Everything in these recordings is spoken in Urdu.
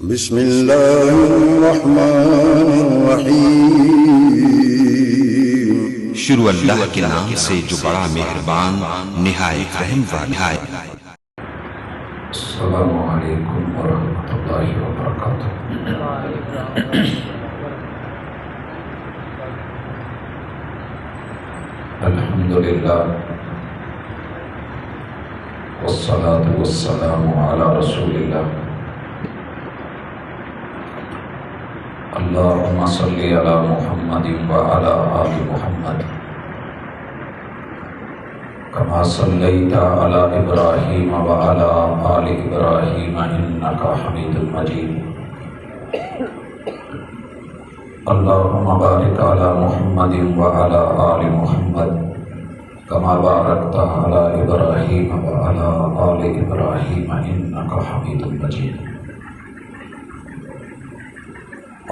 بسم اللہ الرحمن الرحیم۔ شروع اللہ کے نام سے جو بڑا مہربان نہایت رحم والا ہے۔ السلام علیکم ورحمۃ اللہ وبرکاتہ۔ الحمدللہ والصلاة والسلام علی رسول اللہ۔ اللہم صلی علی محمد وعلی آل محمد کما صلیت علی ابراہیم وعلی آل ابراہیم انک حمید مجید۔ اللہم بارک علی محمد وعلی آل محمد کما بارکت علی ابراہیم وعلی آل ابراہیم انک حمید مجید۔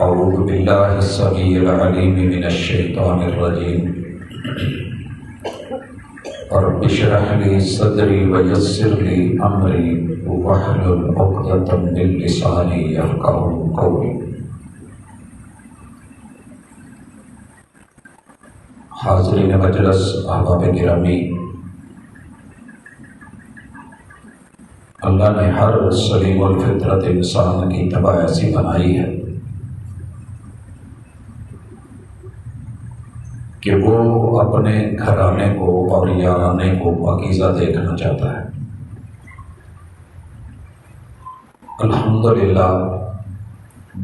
اعوذ باللہ السمیع العلیم من الشیطان الرجیم۔ رب اشرح لی صدری ویسر لی امری واحلل عقدۃ من لسانی یفقہوا قولی۔ حاضرین مجلس، احباب گرامی، اللہ نے ہر سلیم الفطرت انسان کی طبع ایسی بنائی ہے کہ وہ اپنے گھرانے کو اور یارانے کو پاکیزہ دیکھنا چاہتا ہے۔ الحمدللہ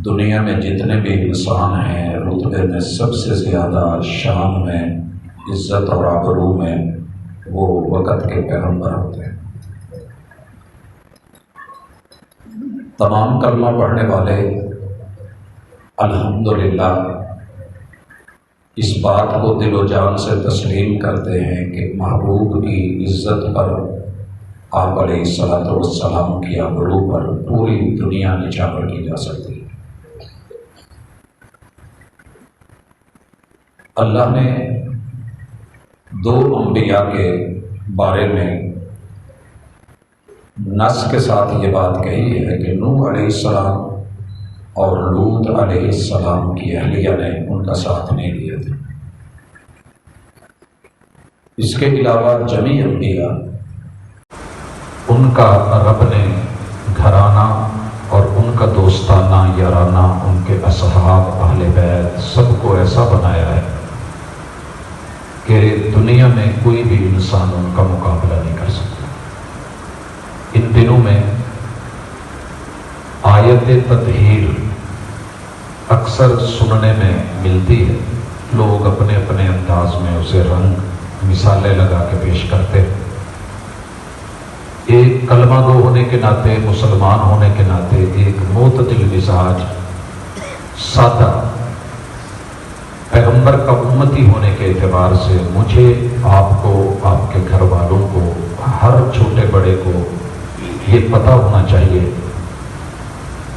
دنیا میں جتنے بھی انسان ہیں رتبے میں سب سے زیادہ شان میں، عزت اور آبرو میں وہ وقت کے پیغمبر ہوتے ہیں۔ تمام کلمہ پڑھنے والے الحمدللہ اس بات کو دل و جان سے تسلیم کرتے ہیں کہ محبوب کی عزت پر، آپ علیہ الصلوۃ والسلام کی آبرو پر پوری دنیا نچاور کی جا سکتی ہے۔ اللہ نے دو انبیاء کے بارے میں نص کے ساتھ یہ بات کہی ہے کہ نوح علیہ السلام اور لوط علیہ السلام کی اہلیہ نے ان کا ساتھ نہیں دیا تھا۔ اس کے علاوہ جمیع انبیاء ان کا رب نے گھرانہ اور ان کا دوستانہ یارانہ، ان کے اصحاب، اہل بیت سب کو ایسا بنایا ہے کہ دنیا میں کوئی بھی انسان ان کا مقابلہ نہیں کر سکتا۔ ان دنوں میں آیت تطہیر اکثر سننے میں ملتی ہے، لوگ اپنے اپنے انداز میں اسے رنگ مثالیں لگا کے پیش کرتے ہیں۔ ایک کلمہ گو ہونے کے ناطے، مسلمان ہونے کے ناطے، ایک معتدل مزاج، سادہ پیغمبر کا امتی ہونے کے اعتبار سے مجھے، آپ کو، آپ کے گھر والوں کو، ہر چھوٹے بڑے کو یہ پتہ ہونا چاہیے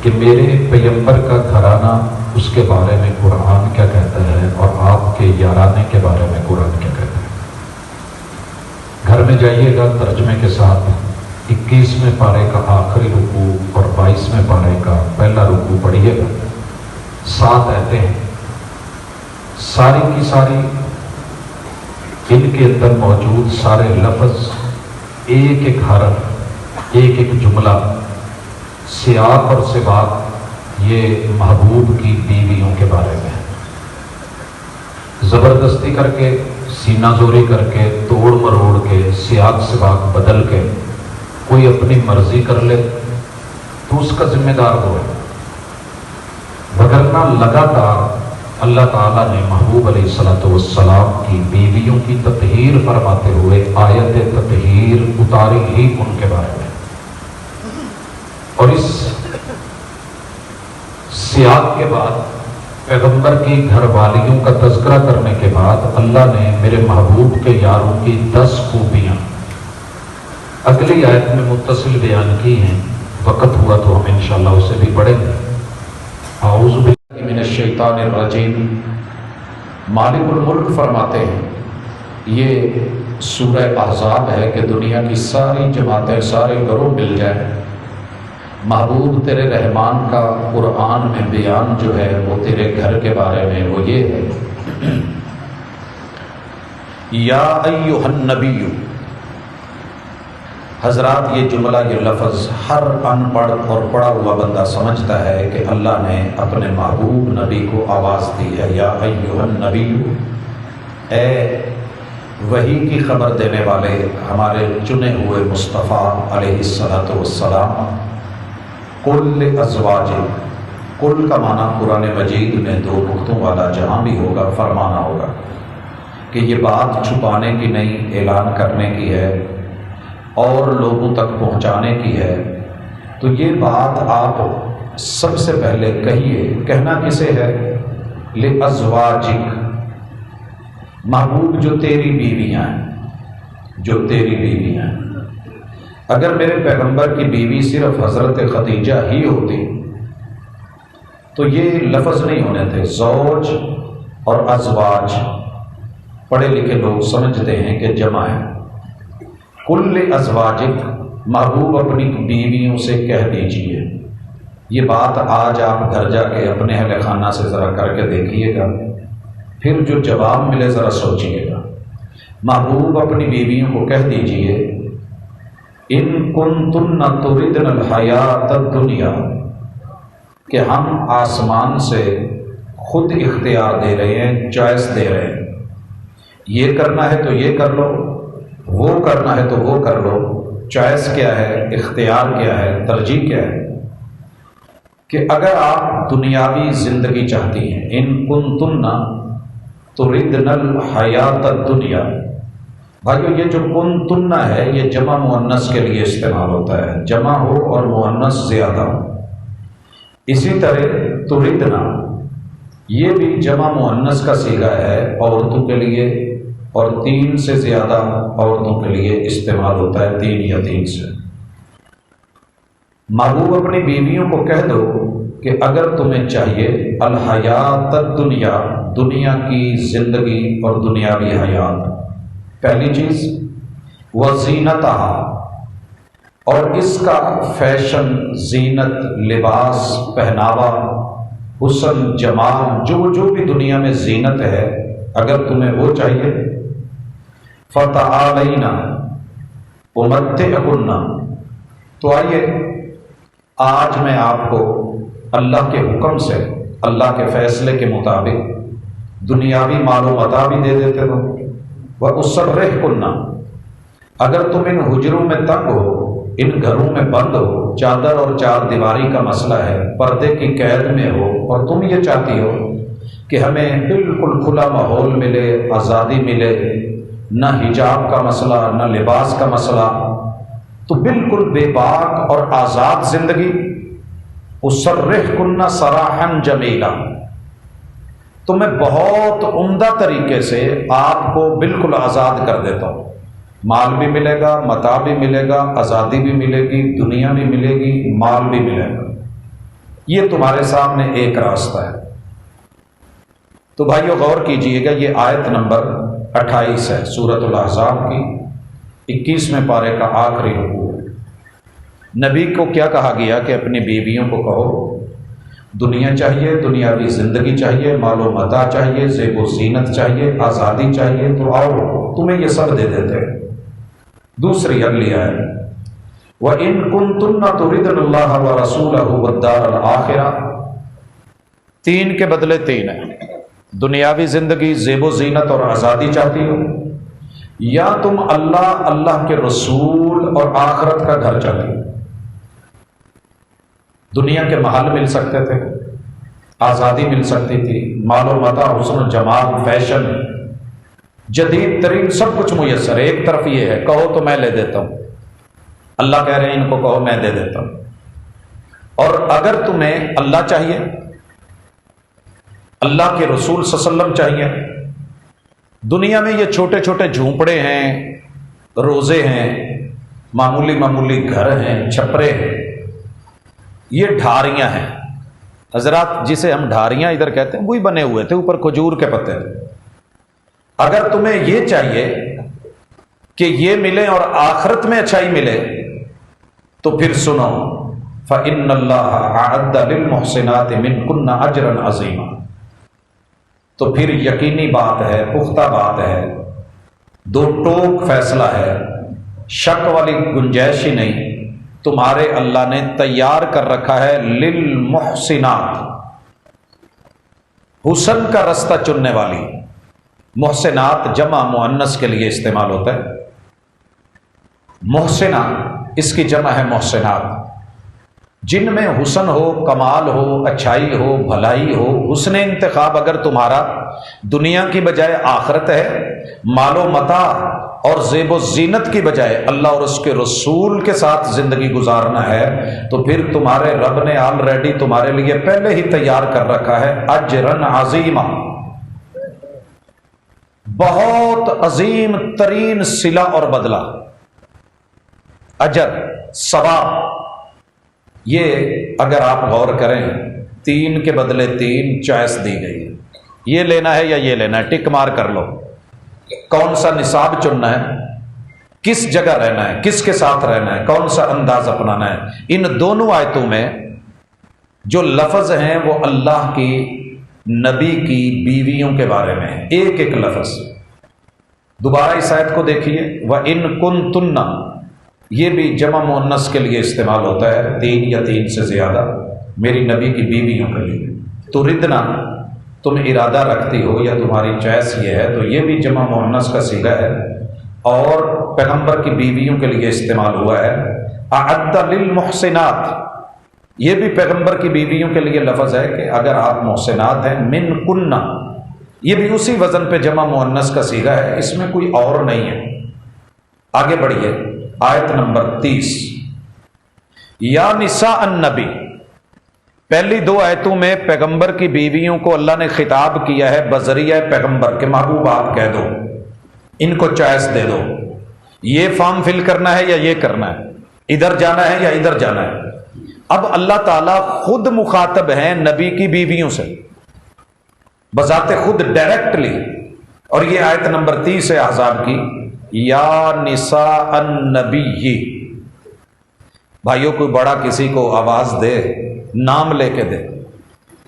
کہ میرے پیغمبر کا گھرانہ، اس کے بارے میں قرآن کیا کہتا ہے اور آپ کے یارانے کے بارے میں قرآن کیا کہتا ہے۔ گھر میں جائیے گا، ترجمے کے ساتھ 21ویں پارے کا آخری رکوع اور 22ویں پارے کا پہلا رکوع پڑھیے گا۔ 7 آیتیں ہیں، ساری کی ساری ان کے اندر موجود سارے لفظ، ایک ایک حرف، ایک ایک جملہ، سیاق اور سباق یہ محبوب کی بیویوں کے بارے میں ہے۔ زبردستی کر کے، سینہ زوری کر کے، توڑ مروڑ کے، سیاق سباق بدل کے کوئی اپنی مرضی کر لے تو اس کا ذمہ دار وہ ہے، وگرنہ لگاتار اللہ تعالیٰ نے محبوب علیہ الصلوۃ والسلام کی بیویوں کی تطہیر فرماتے ہوئے آیت تطہیر اتاری ہی ان کے بارے میں، اور اس سیاق کے بعد پیغمبر کی گھر والیوں کا تذکرہ کرنے کے بعد اللہ نے میرے محبوب کے یاروں کی 10 خوبیاں اگلی آیت میں متصل بیان کی ہیں۔ وقت ہوا تو ہم انشاءاللہ اسے بھی پڑھیں گے۔ اعوذ باللہ من الشیطان الرجیم۔ مالک الملک فرماتے ہیں، یہ سورہ احزاب ہے کہ دنیا کی ساری جماعتیں، سارے گروہ مل جائیں محبوب تیرے رحمان کا قرآن میں بیان جو ہے وہ تیرے گھر کے بارے میں وہ یہ ہے، یا ایھا النبی۔ حضرات یہ جملہ، یہ لفظ ہر ان پڑھ اور پڑھا ہوا بندہ سمجھتا ہے کہ اللہ نے اپنے محبوب نبی کو آواز دی ہے، یا ایھا النبی، اے وحی کی خبر دینے والے ہمارے چنے ہوئے مصطفیٰ علیہ الصلوۃ والسلام، قل لازواجک، قل کا معنی قرآن مجید میں دو نقطوں والا جہاں بھی ہوگا فرمانا ہوگا کہ یہ بات چھپانے کی نہیں، اعلان کرنے کی ہے اور لوگوں تک پہنچانے کی ہے۔ تو یہ بات آپ سب سے پہلے کہیے۔ کہنا کسے ہے؟ لازواجک، محبوب جو تیری بیویاں ہیں، جو تیری بیویاں ہیں۔ اگر میرے پیغمبر کی بیوی صرف حضرت خدیجہ ہی ہوتی تو یہ لفظ نہیں ہونے تھے۔ زوج اور ازواج پڑھے لکھے لوگ سمجھتے ہیں کہ جمع ہے۔ کل ازواجک، محبوب اپنی بیویوں سے کہہ دیجئے۔ یہ بات آج آپ گھر جا کے اپنے اہل خانہ سے ذرا کر کے دیکھیے گا، پھر جو جواب ملے ذرا سوچیے گا۔ محبوب اپنی بیویوں کو کہہ دیجئے، ان کنتن تردن الحیات الدنیا، کہ ہم آسمان سے خود اختیار دے رہے ہیں، چوائس دے رہے ہیں، یہ کرنا ہے تو یہ کر لو، وہ کرنا ہے تو وہ کر لو۔ چوائس کیا ہے؟ اختیار کیا ہے؟ ترجیح کیا ہے؟ کہ اگر آپ دنیاوی زندگی چاہتی ہیں، ان کنتن تردن الحیات الدنیا، بھائیو یہ جو کنتن ہے یہ جمع مؤنث کے لیے استعمال ہوتا ہے، جمع ہو اور مؤنث زیادہ ہو۔ اسی طرح تردنا یہ بھی جمع مؤنث کا صیغہ ہے عورتوں کے لیے، اور 3 سے زیادہ عورتوں کے لیے استعمال ہوتا ہے، 3 یا 3 سے۔ محبوب اپنی بیویوں کو کہہ دو کہ اگر تمہیں چاہیے الحیات الدنیا، دنیا کی زندگی اور دنیاوی حیات، پہلی چیز وزینتہا، اور اس کا فیشن، زینت، لباس، پہناوا، حسن، جمال، جو بھی دنیا میں زینت ہے، اگر تمہیں وہ چاہیے، فتعالینا امتعکن، تو آئیے آج میں آپ کو اللہ کے حکم سے، اللہ کے فیصلے کے مطابق دنیاوی مال و متاع بھی دے دیتے ہو۔ وَأُسَرِّحْكُنَّ، اگر تم ان حجروں میں تنگ ہو، ان گھروں میں بند ہو، چادر اور چار دیواری کا مسئلہ ہے، پردے کی قید میں ہو، اور تم یہ چاہتی ہو کہ ہمیں بالکل کھلا ماحول ملے، آزادی ملے، نہ حجاب کا مسئلہ، نہ لباس کا مسئلہ، تو بالکل بے باک اور آزاد زندگی، اُسَرِّحْكُنَّ سَرَاحًا جَمِيلًا، تو میں بہت عمدہ طریقے سے آپ کو بالکل آزاد کر دیتا ہوں، مال بھی ملے گا، متاع بھی ملے گا، آزادی بھی ملے گی، دنیا بھی ملے گی، مال بھی ملے گا۔ یہ تمہارے سامنے ایک راستہ ہے۔ تو بھائیو غور کیجئے گا، یہ آیت نمبر 28 ہے سورۃ الاحزاب کی، 21ویں پارے کا آخری رکوع ہے۔ نبی کو کیا کہا گیا کہ اپنی بیویوں کو کہو دنیا چاہیے، دنیاوی زندگی چاہیے، مال و متاع چاہیے، زیب و زینت چاہیے، آزادی چاہیے، تو آؤ تمہیں یہ سب دے دیتے ہیں۔ دوسری اگلی ہے وَإِن كُنتُنَّ تُرِدْنَ اللَّهَ وَرَسُولَهُ وَالدَّارَ الْآخِرَةَ، 3 کے بدلے 3 ہے۔ دنیاوی زندگی، زیب و زینت اور آزادی چاہتی ہو، یا تم اللہ کے رسول اور آخرت کا گھر چاہتی ہو۔ دنیا کے محل مل سکتے تھے، آزادی مل سکتی تھی، مال و متاع، حسن و جمال، فیشن، جدید ترین سب کچھ میسر ہے۔ ایک طرف یہ ہے کہو تو میں لے دیتا ہوں، اللہ کہہ رہے ہیں ان کو کہو میں دے دیتا ہوں۔ اور اگر تمہیں اللہ چاہیے، اللہ کے رسول صلی اللہ علیہ وسلم چاہیے، دنیا میں یہ چھوٹے چھوٹے جھونپڑے ہیں، روزے ہیں، معمولی گھر ہیں، چھپرے ہیں، یہ ڈھاریاں ہیں۔ حضرات جسے ہم ڈھاریاں ادھر کہتے ہیں وہی بنے ہوئے تھے، اوپر کھجور کے پتے تھے۔ اگر تمہیں یہ چاہیے کہ یہ ملے اور آخرت میں اچھائی ملے تو پھر سنو، فإن اللہ اعد للمحسنات منکن اجرا عظیما۔ تو پھر یقینی بات ہے، پختہ بات ہے، دو ٹوک فیصلہ ہے، شک والی گنجائش ہی نہیں، تمہارے اللہ نے تیار کر رکھا ہے للمحسنات، حسن کا رستہ چننے والی۔ محسنات جمع مؤنث کے لیے استعمال ہوتا ہے، محسنہ اس کی جمع ہے محسنات، جن میں حسن ہو، کمال ہو، اچھائی ہو، بھلائی ہو۔ حسن انتخاب اگر تمہارا دنیا کی بجائے آخرت ہے، مال و متاع اور زیب و زینت کی بجائے اللہ اور اس کے رسول کے ساتھ زندگی گزارنا ہے، تو پھر تمہارے رب نے آلریڈی تمہارے لیے پہلے ہی تیار کر رکھا ہے اجرن عظیما، بہت عظیم ترین صلہ اور بدلہ، اجر، ثواب۔ یہ اگر آپ غور کریں، 3 کے بدلے 3 چوائس دی گئی ہے، یہ لینا ہے یا یہ لینا ہے، ٹک مار کر لو۔ کون سا نصاب چننا ہے، کس جگہ رہنا ہے، کس کے ساتھ رہنا ہے، کون سا انداز اپنانا ہے۔ ان دونوں آیتوں میں جو لفظ ہیں وہ اللہ کی نبی کی بیویوں کے بارے میں ہے، ایک ایک لفظ۔ دوبارہ اس آیت کو دیکھیے، وَإِن كُنتُنَّ، یہ بھی جمع مؤنث کے لیے استعمال ہوتا ہے، 3 یا 3 سے زیادہ، میری نبی کی بیویوں کے لیے۔ تردنا، تم ارادہ رکھتی ہو یا تمہاری چوائس یہ ہے، تو یہ بھی جمع مؤنث کا صیغہ ہے اور پیغمبر کی بیویوں کے لیے استعمال ہوا ہے۔ اعد للمحسنات، یہ بھی پیغمبر کی بیویوں کے لیے لفظ ہے کہ اگر آپ محسنات ہیں، من کننا، یہ بھی اسی وزن پہ جمع مؤنث کا صیغہ ہے، اس میں کوئی اور نہیں ہے۔ آگے بڑھیے، آیت نمبر 30، یا نساء النبی، پہلی 2 آیتوں میں پیغمبر کی بیویوں کو اللہ نے خطاب کیا ہے بذریعہ پیغمبر کہ محبوب آپ کہہ دو، ان کو چوائس دے دو، یہ فارم فل کرنا ہے یا یہ کرنا ہے، ادھر جانا ہے یا ادھر جانا ہے۔ اب اللہ تعالیٰ خود مخاطب ہیں نبی کی بیویوں سے بذات خود ڈائریکٹلی، اور یہ آیت نمبر 30 ہے احزاب کی، یا نساء النبی۔ بھائیوں، کوئی بڑا کسی کو آواز دے، نام لے کے دے،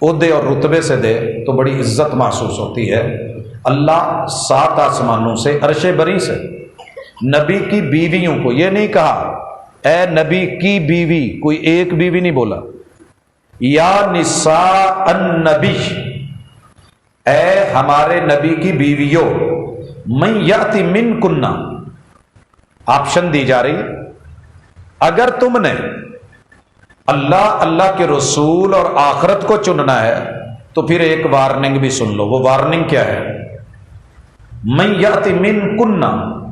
عہدے اور رتبے سے دے تو بڑی عزت محسوس ہوتی ہے۔ اللہ 7 آسمانوں سے، عرش بری سے نبی کی بیویوں کو، یہ نہیں کہا اے نبی کی بیوی، کوئی ایک بیوی نہیں بولا، یا نساء النبی، اے ہمارے نبی کی بیویوں، من یاتی من کننا، آپشن دی جا رہی ہے۔ اگر تم نے اللہ کے رسول اور آخرت کو چننا ہے تو پھر ایک وارننگ بھی سن لو۔ وہ وارننگ کیا ہے؟ من یاتی من کننا،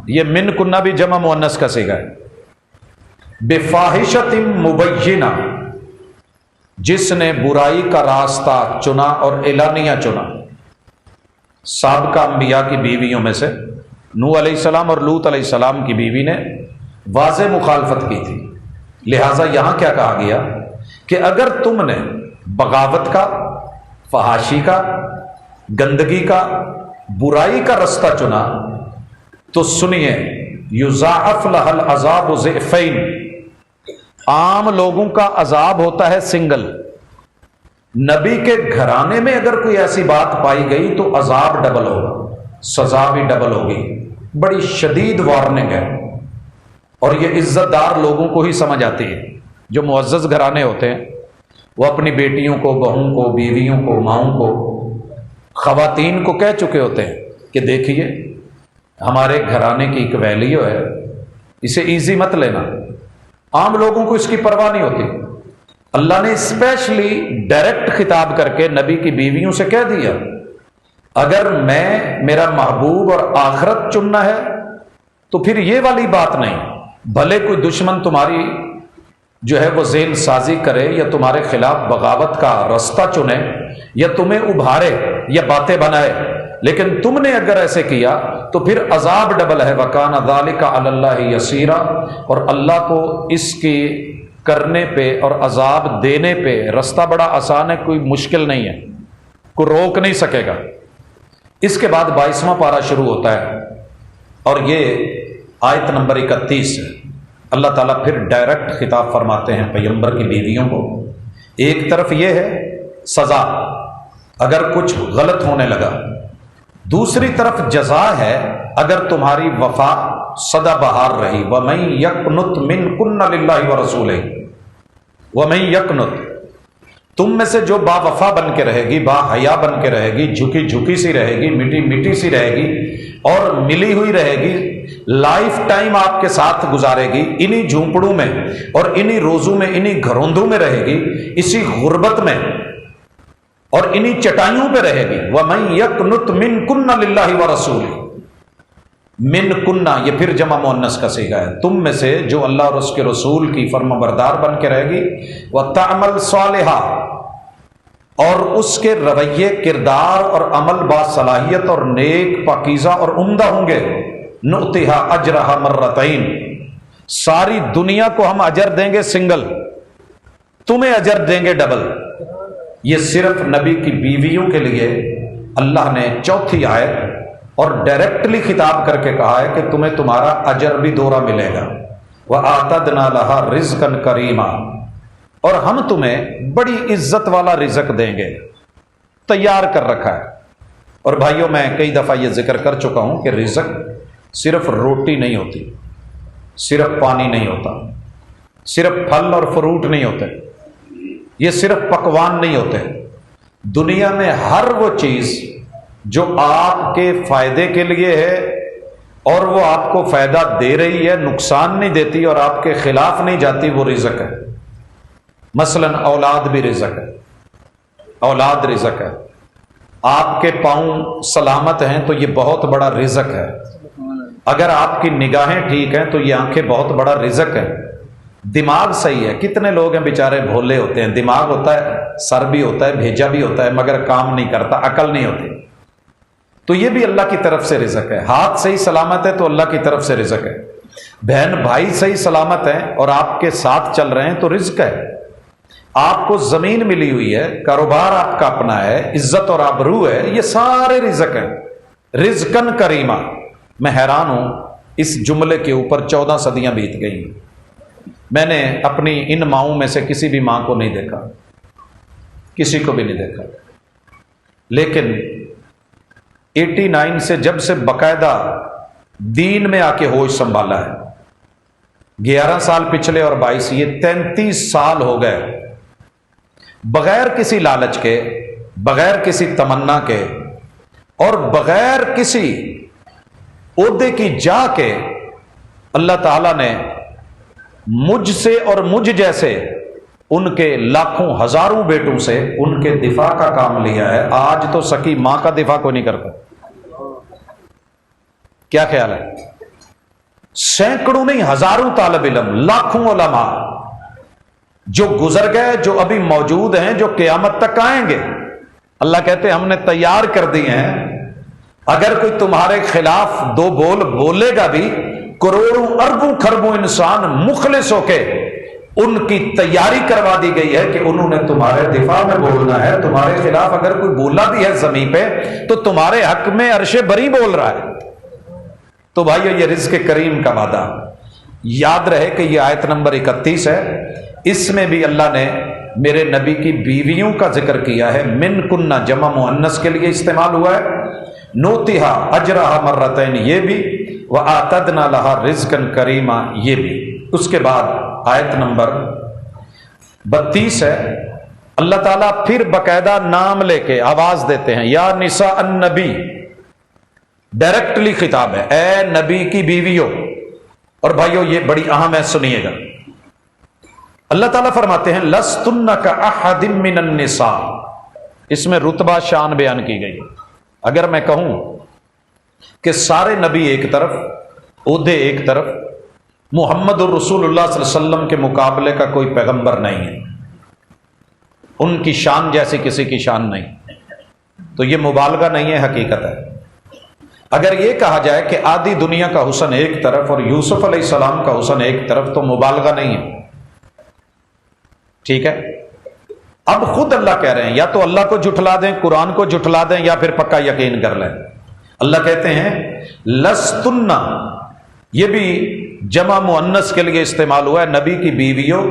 یہ من کننا بھی جمع مؤنث کا صیغہ ہے، بفاحشۃ مبینہ، جس نے برائی کا راستہ چنا اور اعلانیہ چنا۔ سابقہ انبیاء کی بیویوں میں سے نوح علیہ السلام اور لوط علیہ السلام کی بیوی نے واضح مخالفت کی تھی، لہٰذا یہاں کیا کہا گیا کہ اگر تم نے بغاوت کا، فحاشی کا، گندگی کا، برائی کا رستہ چنا تو سنیے، یضاعف لها العذاب ضعفین، عام لوگوں کا عذاب ہوتا ہے سنگل، نبی کے گھرانے میں اگر کوئی ایسی بات پائی گئی تو عذاب ڈبل ہوگا، سزا بھی ڈبل ہوگی۔ بڑی شدید وارننگ ہے، اور یہ عزت دار لوگوں کو ہی سمجھ آتی ہے۔ جو معزز گھرانے ہوتے ہیں وہ اپنی بیٹیوں کو، بہوؤں کو، بیویوں کو، ماؤں کو، خواتین کو کہہ چکے ہوتے ہیں کہ دیکھیے ہمارے گھرانے کی ایک ویلیو ہے، اسے ایزی مت لینا۔ عام لوگوں کو اس کی پرواہ نہیں ہوتی۔ اللہ نے اسپیشلی ڈائریکٹ خطاب کر کے نبی کی بیویوں سے کہہ دیا، اگر میرا محبوب اور آخرت چننا ہے تو پھر یہ والی بات نہیں، بھلے کوئی دشمن تمہاری جو ہے وہ ذہن سازی کرے یا تمہارے خلاف بغاوت کا رستہ چنے یا تمہیں ابھارے یا باتیں بنائے، لیکن تم نے اگر ایسے کیا تو پھر عذاب ڈبل ہے۔ وَكَانَ ذَلِكَ عَلَى اللَّهِ يَسِيرًا، اور اللہ کو اس کی کرنے پہ اور عذاب دینے پہ رستہ بڑا آسان ہے، کوئی مشکل نہیں ہے، کوئی روک نہیں سکے گا۔ اس کے بعد 22واں پارہ شروع ہوتا ہے اور یہ آیت نمبر 31 ہے۔ اللہ تعالیٰ پھر ڈائریکٹ خطاب فرماتے ہیں پیغمبر کی بیویوں کو. ایک طرف یہ ہے سزا اگر کچھ غلط ہونے لگا، دوسری طرف جزا ہے اگر تمہاری وفا سدا بہار رہی. وَمَن يَقْنُتْ مِنْكُنَّ لِلَّهِ وَرَسُولِهِ وَمَن يَقْنُتْ، تم میں سے جو با وفا بن کے رہے گی، با حیا بن کے رہے گی، جھکی جھکی سی رہے گی، مٹی مٹی سی رہے گی اور ملی ہوئی رہے گی، لائف ٹائم آپ کے ساتھ گزارے گی، انہی جھونپڑوں میں اور انہی روزوں میں، انہی گھروندوں میں رہے گی، اسی غربت میں اور انہی چٹائیوں پہ رہے گی. وَمَن يَقْنُتْ مِنْكُنَّ لِلَّهِ وَرَسُولِهِ، من کنہ یہ پھر جمع مؤنث کا صیغہ ہے، تم میں سے جو اللہ اور اس کے رسول کی فرما بردار بن کے رہے گی، وَتَعْمَلْ صَالِحًا، اور اس کے رویے، کردار اور عمل باصلاحیت اور نیک، پاکیزہ اور عمدہ ہوں گے. نُؤْتِهَا أَجْرَهَا مَرَّتَيْن، ساری دنیا کو ہم اجر دیں گے سنگل، تمہیں اجر دیں گے ڈبل. یہ صرف نبی کی بیویوں کے لیے اللہ نے چوتھی آیت اور ڈائریکٹلی خطاب کر کے کہا ہے کہ تمہیں تمہارا اجر بھی دوہرا ملے گا. وَآتَدْنَا لَهَا رِزْقًا كَرِيمًا، اور ہم تمہیں بڑی عزت والا رزق دیں گے، تیار کر رکھا ہے. اور بھائیوں میں کئی دفعہ یہ ذکر کر چکا ہوں کہ رزق صرف روٹی نہیں ہوتی، صرف پانی نہیں ہوتا، صرف پھل اور فروٹ نہیں ہوتے، یہ صرف پکوان نہیں ہوتے. دنیا میں ہر وہ چیز جو آپ کے فائدے کے لیے ہے اور وہ آپ کو فائدہ دے رہی ہے، نقصان نہیں دیتی اور آپ کے خلاف نہیں جاتی، وہ رزق ہے. مثلا اولاد بھی رزق ہے، اولاد رزق ہے. آپ کے پاؤں سلامت ہیں تو یہ بہت بڑا رزق ہے. اگر آپ کی نگاہیں ٹھیک ہیں تو یہ آنکھیں بہت بڑا رزق ہے. دماغ صحیح ہے، کتنے لوگ ہیں بیچارے بھولے ہوتے ہیں، دماغ ہوتا ہے، سر بھی ہوتا ہے، بھیجا بھی ہوتا ہے، مگر کام نہیں کرتا، عقل نہیں ہوتی، تو یہ بھی اللہ کی طرف سے رزق ہے. ہاتھ صحیح سلامت ہے تو اللہ کی طرف سے رزق ہے. بہن بھائی صحیح سلامت ہیں اور آپ کے ساتھ چل رہے ہیں تو رزق ہے. آپ کو زمین ملی ہوئی ہے، کاروبار آپ کا اپنا ہے، عزت اور آبرو ہے، یہ سارے رزق ہیں. رزقن کریمہ. میں حیران ہوں اس جملے کے اوپر 14 صدیاں بیت گئی. میں نے اپنی ان ماؤں میں سے کسی بھی ماں کو نہیں دیکھا، کسی کو بھی نہیں دیکھا، لیکن 89 سے جب سے باقاعدہ دین میں آ کے ہوش سنبھالا ہے، 11 سال پچھلے اور 22، یہ 33 سال ہو گئے بغیر کسی لالچ کے، بغیر کسی تمنا کے اور بغیر کسی عہدے کی جا کے اللہ تعالیٰ نے مجھ سے اور مجھ جیسے ان کے لاکھوں ہزاروں بیٹوں سے ان کے دفاع کا کام لیا ہے. آج تو سکی ماں کا دفاع کوئی نہیں کرتا. کیا خیال ہے؟ سینکڑوں نہیں، ہزاروں طالب علم، لاکھوں علماء جو گزر گئے، جو ابھی موجود ہیں، جو قیامت تک آئیں گے. اللہ کہتے ہیں ہم نے تیار کر دیے ہیں. اگر کوئی تمہارے خلاف دو بول بولے گا بھی، کروڑوں اربوں خربوں انسان مخلص ہو کے ان کی تیاری کروا دی گئی ہے کہ انہوں نے تمہارے دفاع میں بولنا ہے. تمہارے خلاف اگر کوئی بولا بھی ہے زمین پہ تو تمہارے حق میں عرش بری بول رہا ہے. تو بھائیو یہ رزق کریم کا وعدہ یاد رہے کہ یہ آیت نمبر 31 ہے. اس میں بھی اللہ نے میرے نبی کی بیویوں کا ذکر کیا ہے. من کنہ جمع مؤنث کے لیے استعمال ہوا ہے. نوتیہا اجرہا مرتین، یہ بھی، وآتدنا لہا رزقا کریما، یہ بھی. اس کے بعد آیت نمبر 32 ہے. اللہ تعالیٰ پھر باقاعدہ نام لے کے آواز دیتے ہیں، یا نساء النبی، ڈائریکٹلی خطاب ہے، اے نبی کی بیویوں. اور بھائیو یہ بڑی اہم ہے، سنیے گا. اللہ تعالیٰ فرماتے ہیں لستن کاحد من النساء. اس میں رتبہ شان بیان کی گئی. اگر میں کہوں کہ سارے نبی ایک طرف، عہدے ایک طرف، محمد الرسول اللہ صلی اللہ علیہ وسلم کے مقابلے کا کوئی پیغمبر نہیں ہے، ان کی شان جیسی کسی کی شان نہیں، تو یہ مبالغہ نہیں ہے، حقیقت ہے. اگر یہ کہا جائے کہ آدھی دنیا کا حسن ایک طرف اور یوسف علیہ السلام کا حسن ایک طرف، تو مبالغہ نہیں ہے. ٹھیک ہے. اب خود اللہ کہہ رہے ہیں، یا تو اللہ کو جھٹلا دیں، قرآن کو جھٹلا دیں، یا پھر پکا یقین کر لیں. اللہ کہتے ہیں لستن، یہ بھی جمع مؤنث کے لیے استعمال ہوا ہے. نبی کی بیویوں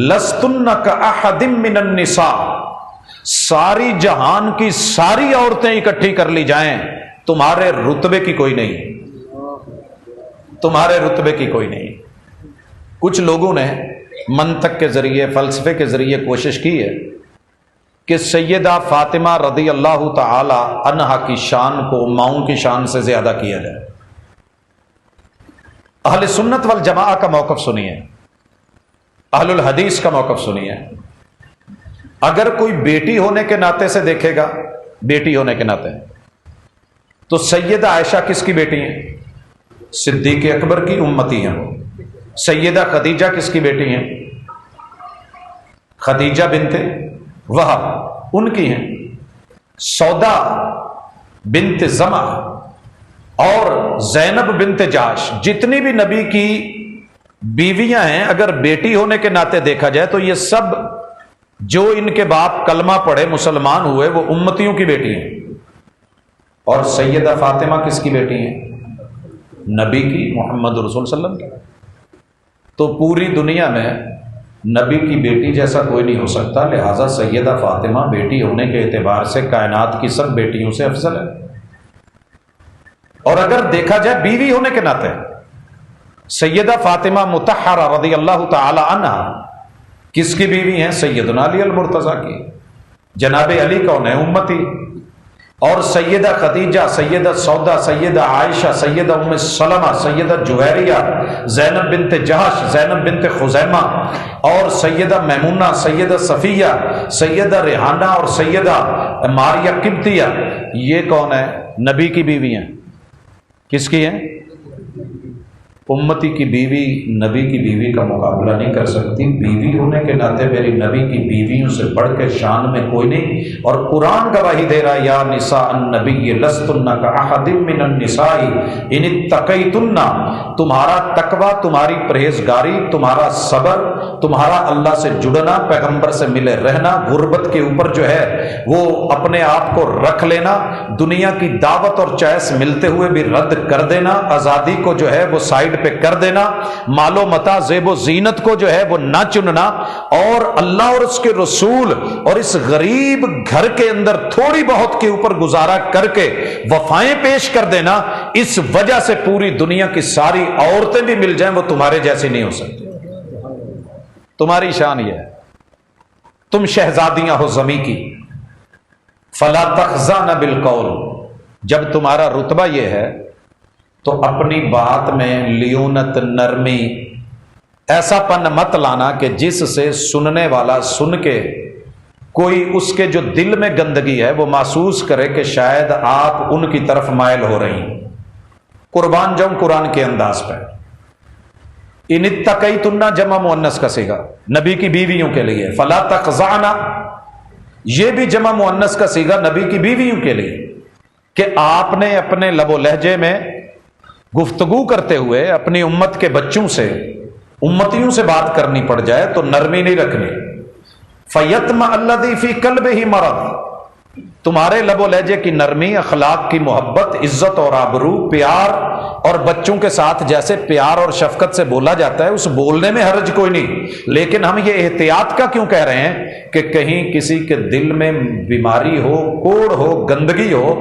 لستن کاحد من النساء، ساری جہان کی ساری عورتیں اکٹھی کر لی جائیں تمہارے رتبے کی کوئی نہیں، تمہارے رتبے کی کوئی نہیں. کچھ لوگوں نے منطق کے ذریعے فلسفے کے ذریعے کوشش کی ہے کہ سیدہ فاطمہ رضی اللہ تعالی عنہا کی شان کو اماؤں کی شان سے زیادہ کیا جائے. اہل سنت والجماعہ کا موقف سنیے، اہل الحدیث کا موقف سنیے. اگر کوئی بیٹی ہونے کے ناطے سے دیکھے گا، بیٹی ہونے کے ناطے، تو سیدہ عائشہ کس کی بیٹی ہیں؟ صدیق اکبر کی امتی ہیں. سیدہ خدیجہ کس کی بیٹی ہیں؟ خدیجہ بنت وہب ان کی ہیں. سودا بنت زمع اور زینب بنت جاش، جتنی بھی نبی کی بیویاں ہیں، اگر بیٹی ہونے کے ناطے دیکھا جائے تو یہ سب جو ان کے باپ کلمہ پڑھے مسلمان ہوئے وہ امتیوں کی بیٹی ہیں. اور سیدہ فاطمہ کس کی بیٹی ہیں؟ نبی کی، محمد رسول صلی اللہ علیہ وسلم کی. تو پوری دنیا میں نبی کی بیٹی جیسا کوئی نہیں ہو سکتا، لہذا سیدہ فاطمہ بیٹی ہونے کے اعتبار سے کائنات کی سب بیٹیوں سے افضل ہے. اور اگر دیکھا جائے بیوی ہونے کے ناطے، سیدہ فاطمہ مطہرہ رضی اللہ تعالی عنہا کس کی بیوی ہیں؟ سیدنا علی المرتضیٰ کی. جناب علی کون ہے؟ امتی. اور سیدہ خدیجہ، سیدہ سودا، سیدہ عائشہ، سیدہ ام سلمہ، سیدہ جویریہ، زینب بنت جہش، زینب بنت خزیمہ، اور سیدہ میمونہ، سیدہ صفیہ، سیدہ ریحانہ اور سیدہ ماریہ قبطیہ، یہ کون ہے؟ نبی کی بیوی ہیں. کس کی ہیں؟ امتی کی بیوی نبی کی بیوی کا مقابلہ نہیں کر سکتی. بیوی ہونے کے ناطے میری نبی کی بیویوں سے بڑھ کے شان میں کوئی نہیں. اور قرآن گواہی دے رہا، یا نساء النبی لستن کاحد من النساء ان اتقیتن، تمہارا تقوی، تمہاری پرہیزگاری، تمہارا صبر، تمہارا اللہ سے جڑنا، پیغمبر سے ملے رہنا، غربت کے اوپر جو ہے وہ اپنے آپ کو رکھ لینا، دنیا کی دعوت اور چوائس ملتے ہوئے بھی رد کر دینا، آزادی کو جو ہے وہ سائڈ پہ کر دینا، مال و متاع زیب و زینت کو جو ہے وہ نہ چننا، اور اللہ اور اس کے رسول اور اس غریب گھر کے اندر تھوڑی بہت کے اوپر گزارا کر کے وفائیں پیش کر دینا. اس وجہ سے پوری دنیا کی ساری عورتیں بھی مل جائیں وہ تمہارے جیسی نہیں ہو سکتی. تمہاری شان یہ ہے، تم شہزادیاں ہو زمیں کی. فلا تخضعن بالقول، جب تمہارا رتبہ یہ ہے تو اپنی بات میں لیونت، نرمی، ایسا پن مت لانا کہ جس سے سننے والا سن کے کوئی اس کے جو دل میں گندگی ہے وہ محسوس کرے کہ شاید آپ ان کی طرف مائل ہو رہی ہیں. قربان جاؤں قرآن کے انداز پہ. ان اتقیتن جمع مؤنث کا صیغہ نبی کی بیویوں کے لیے. فلا تخضعن یہ بھی جمع مؤنث کا صیغہ نبی کی بیویوں کے لیے، کہ آپ نے اپنے لب و لہجے میں گفتگو کرتے ہوئے اپنی امت کے بچوں سے، امتیوں سے بات کرنی پڑ جائے تو نرمی نہیں رکھنی. فَيَطْمَعَ الَّذِي فِي قَلْبِهِ مَرَضٌ، تمہارے لب و لہجے کی نرمی، اخلاق کی محبت، عزت اور آبرو، پیار، اور بچوں کے ساتھ جیسے پیار اور شفقت سے بولا جاتا ہے اس بولنے میں حرج کوئی نہیں. لیکن ہم یہ احتیاط کا کیوں کہہ رہے ہیں کہ کہیں کسی کے دل میں بیماری ہو، کوڑ ہو، گندگی ہو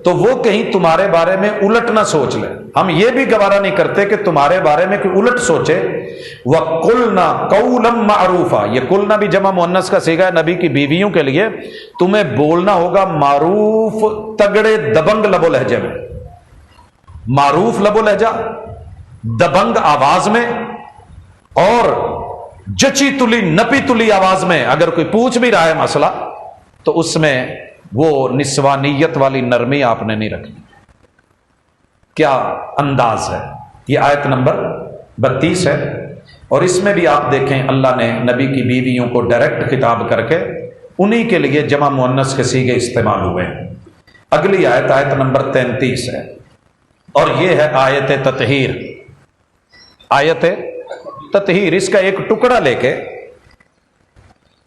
تو وہ کہیں تمہارے بارے میں الٹ نہ سوچ لے. ہم یہ بھی گوارا نہیں کرتے کہ تمہارے بارے میں کوئی الٹ سوچے. وَقُلْنَا قَوْلًا مَعْرُوفًا، یہ قلنا بھی جمع مؤنث کا صیغہ ہے نبی کی بیویوں کے لیے. تمہیں بولنا ہوگا معروف، تگڑے دبنگ لب و لہجے میں. معروف لب و لہجہ، دبنگ آواز میں، اور جچی تلی نپی تلی آواز میں. اگر کوئی پوچھ بھی رہا ہے مسئلہ تو اس میں وہ نسوانیت والی نرمی آپ نے نہیں رکھنی. کیا انداز ہے. یہ آیت نمبر 32 ہے، اور اس میں بھی آپ دیکھیں اللہ نے نبی کی بیویوں کو ڈائریکٹ خطاب کر کے انہی کے لیے جمع مؤنث کے صیغے استعمال ہوئے ہیں. اگلی آیت، آیت نمبر 33 ہے، اور یہ ہے آیت تطہیر. آیت تطہیر، اس کا ایک ٹکڑا لے کے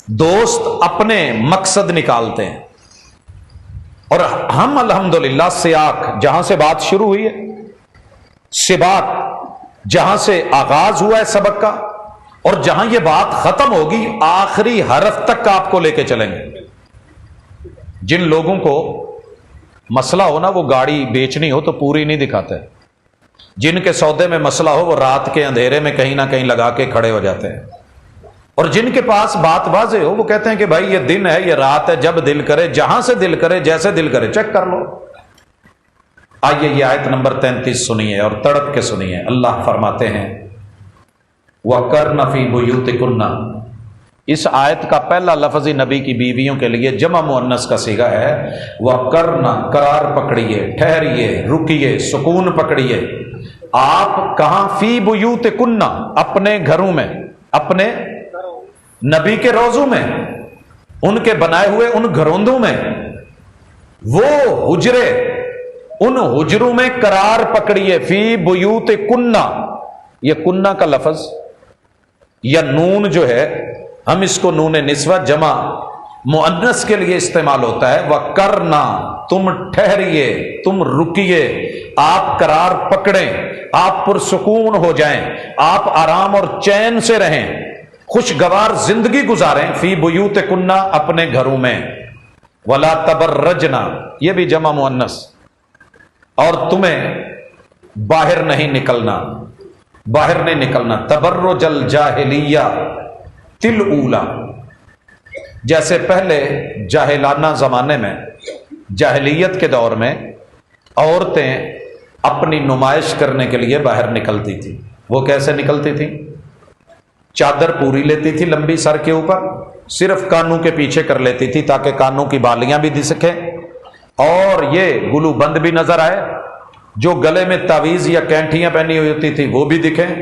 دوست اپنے مقصد نکالتے ہیں، اور ہم الحمدللہ سیاق جہاں سے بات شروع ہوئی ہے، سباق جہاں سے آغاز ہوا ہے سبق کا اور جہاں یہ بات ختم ہوگی آخری حرف تک آپ کو لے کے چلیں گے۔ جن لوگوں کو مسئلہ ہو نا وہ گاڑی بیچنی ہو تو پوری نہیں دکھاتے، جن کے سودے میں مسئلہ ہو وہ رات کے اندھیرے میں کہیں نہ کہیں لگا کے کھڑے ہو جاتے ہیں، اور جن کے پاس بات واضح ہو وہ کہتے ہیں کہ بھائی یہ دن ہے، یہ رات ہے، جب دل کرے، جہاں سے دل کرے، جیسے دل کرے چیک کر لو۔ آئیے یہ آیت نمبر 33 سنیے اور تڑپ کے سنیے۔ اللہ فرماتے ہیں وَقَرْنَ فِي بُيُوتِكُنَّ، اس آیت کا پہلا لفظ ہی نبی کی بیویوں کے لیے جمع مؤنث کا صیغہ ہے۔ وَقَرْنَ، قرار پکڑیے، ٹھہریے، رکیے، سکون پکڑیے۔ آپ کہاں؟ فی بیوتکن، اپنے گھروں میں، اپنے نبی کے روضوں میں، ان کے بنائے ہوئے ان گھروندوں میں، وہ حجرے، ان حجروں میں قرار پکڑیے۔ فی بیوتکن، یہ کنہ کا لفظ یا نون جو ہے ہم اس کو نون نسوت جمع مؤنث کے لیے استعمال ہوتا ہے۔ وَقَرْنَا، تم ٹھہریے، تم رکیے، آپ قرار پکڑیں، آپ پرسکون ہو جائیں، آپ آرام اور چین سے رہیں، خوشگوار زندگی گزاریں۔ فی بیوتکن، اپنے گھروں میں۔ وَلَا تَبَرَّجْنَا، یہ بھی جمع مؤنث، اور تمہیں باہر نہیں نکلنا، باہر نہیں نکلنا۔ تبرج الجاہلیہ الاولی، جیسے پہلے جاہلانہ زمانے میں، جاہلیت کے دور میں عورتیں اپنی نمائش کرنے کے لیے باہر نکلتی تھی۔ وہ کیسے نکلتی تھی؟ چادر پوری لیتی تھی لمبی سر کے اوپر، صرف کانوں کے پیچھے کر لیتی تھی تاکہ کانوں کی بالیاں بھی دکھیں اور یہ گلو بند بھی نظر آئے، جو گلے میں تعویذ یا کینٹیاں پہنی ہوئی ہوتی تھی وہ بھی دکھیں،